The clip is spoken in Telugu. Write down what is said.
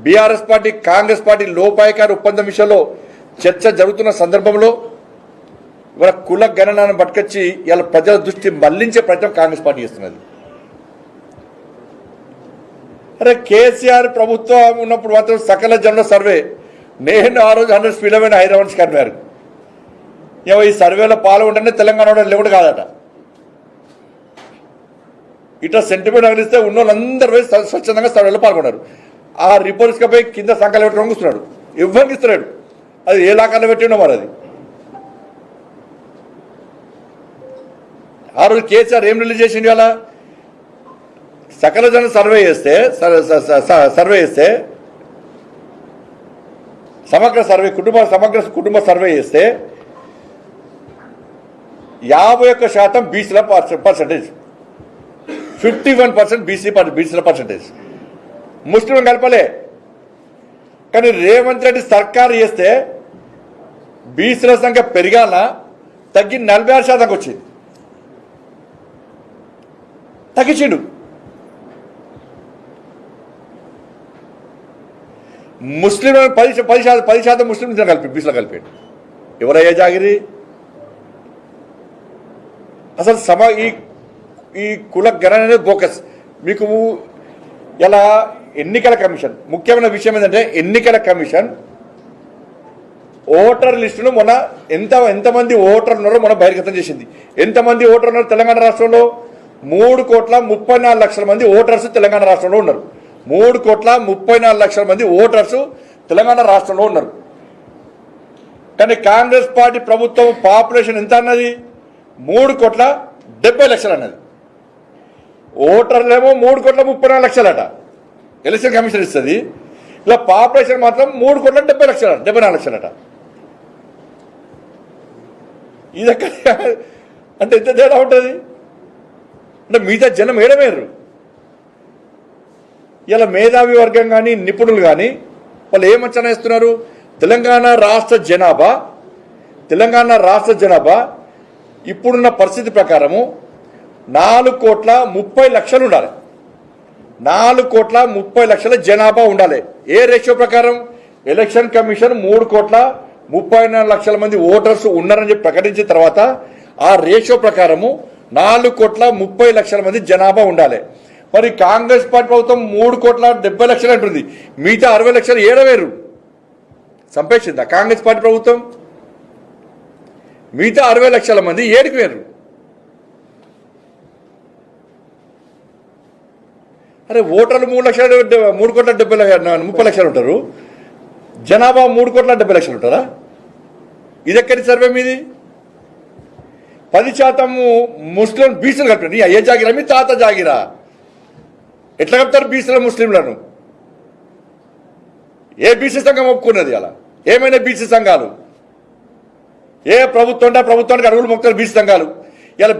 బీఆర్ఎస్ పార్టీ కాంగ్రెస్ పార్టీ లోపాయకారి ఒప్పందం విషయంలో చర్చ జరుగుతున్న సందర్భంలో ఇవాళ కుల గణనను పట్టుకొచ్చి ఇలా ప్రజల దృష్టి మళ్లించే ప్రయత్నం కాంగ్రెస్ పార్టీ చేస్తున్నది. అరే కేసీఆర్ ప్రభుత్వం ఉన్నప్పుడు మాత్రం సకల జనుల సర్వే నేను ఆ రోజు 100 స్పీడ్ అయిన హైదరాబాద్ కనిపారు. ఈ సర్వేలో పాల్గొంటేనే తెలంగాణ లేకుండా కాదట. ఇట్లా సెంటిమెంట్ అగిలిస్తే ఉన్న వాళ్ళందరూ పోయి స్వచ్ఛందంగా సర్వేలో పాల్గొన్నారు. ఆ రిపోర్ట్స్కి పోయి కింద సంఖ్యలు పెట్టడం కూర్చున్నాడు. ఎవరికి ఇస్తున్నాడు? అది ఏ లాకాల్లో పెట్టిండో మరి. అది ఆ రోజు కేసీఆర్ ఏం రిలీజ్ చేసిండు? అలా సకల జన సర్వే చేస్తే సమగ్ర కుటుంబ సర్వే చేస్తే 51% బీసీల పర్సంటేజ్, 51% బీసీల పర్సంటేజ్, ముస్లిం కలపలే. కానీ రేవంత్ రెడ్డి సర్కారు చేస్తే బీసీల సంఖ్య పెరిగాల తగ్గి 46% వచ్చింది. తగ్గించిండు. ముస్లిం 10% ముస్లిం కలిపి బీసీలో కలిపాడు. ఎవరయ్యా జాగిరి? అసలు ఈ కుల గణన అనేది బోకస్. మీకు ఇలా ఎన్నికల కమిషన్ ముఖ్యమైన విషయం ఏంటంటే, ఎన్నికల కమిషన్ ఓటర్ లిస్టును మొన్న ఎంతమంది ఓటర్లు ఉన్నారో మొన్న బహిర్గతం చేసింది. ఎంతమంది ఓటర్లు ఉన్నారు తెలంగాణ రాష్ట్రంలో? 3,34,00,000 మంది ఓటర్స్ తెలంగాణ రాష్ట్రంలో ఉన్నారు. 3,34,00,000 మంది ఓటర్స్ తెలంగాణ రాష్ట్రంలో ఉన్నారు. కానీ కాంగ్రెస్ పార్టీ ప్రభుత్వం పాపులేషన్ ఎంత అన్నది? 3,70,00,000 అన్నది. ఓటర్లేమో 3,34,00,000 అట. ఎలక్షన్ కమిషన్ ఇస్తుంది. ఇలా పాపులేషన్ మాత్రం 3,70,00,000 అట. ఇది అంటే ఎంత తేడా ఉంటుంది? అంటే మిగతా జనం ఏడమేరు. ఇలా మేధావి వర్గం కానీ నిపుణులు కానీ వాళ్ళు ఏం అంచనా వేస్తున్నారు? తెలంగాణ రాష్ట్ర జనాభా ఇప్పుడున్న పరిస్థితి ప్రకారము 4,30,00,000 ఉండాలి. 4,30,00,000 జనాభా ఉండాలి. ఏ రేషియో ప్రకారం? ఎలక్షన్ కమిషన్ 3,34,00,000 మంది ఓటర్స్ ఉన్నారని చెప్పి ప్రకటించిన తర్వాత ఆ రేషియో ప్రకారము 4,30,00,000 మంది జనాభా ఉండాలి. మరి కాంగ్రెస్ పార్టీ ప్రభుత్వం 3,70,00,000 అంటుంది. మిగతా 60,00,000 ఏడవేరు సంపేసిందా కాంగ్రెస్ పార్టీ ప్రభుత్వం? మిగతా 60,00,000 మంది ఏడుకు వేరు. అరే ఓటర్లు 3,30,00,000 ఉంటారు. జనాభా 3,70,00,000 ఉంటారా? ఇది ఎక్కడి సర్వే మీది? 10% ముస్లిం బీసీలు కలిపి అయ్యే జాగిరా మీ తాత జాగిరా? ఎట్లా కలుపుతారు బీసీల ముస్లింలను? ఏ బీసీ సంఘం ఒప్పుకున్నది? అలా ఏమైనా బీసీ సంఘాలు? ఏ ప్రభుత్వానికి అడుగులు మొక్కుతారు బీసీ సంఘాలు? ఇలా